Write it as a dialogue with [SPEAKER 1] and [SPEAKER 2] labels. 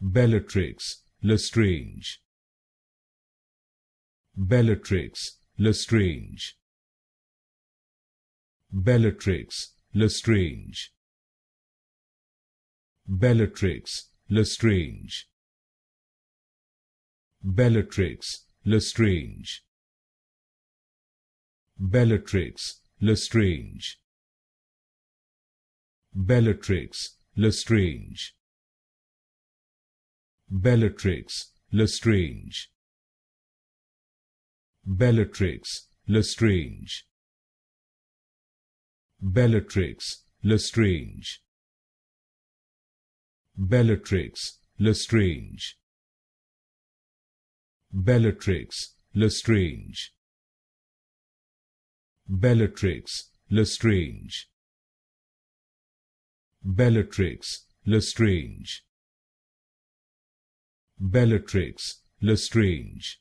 [SPEAKER 1] Bellatrix Lestrange. Bellatrix Lestrange. Bellatrix Lestrange. Bellatrix Lestrange. Bellatrix Lestrange. Bellatrix Lestrange. Bellatrix Lestrange. Bellatrix Lestrange. Bellatrix Lestrange. Bellatrix Lestrange. Bellatrix Lestrange. Bellatrix Lestrange. Bellatrix Lestrange. Bellatrix Lestrange. Bellatrix Lestrange.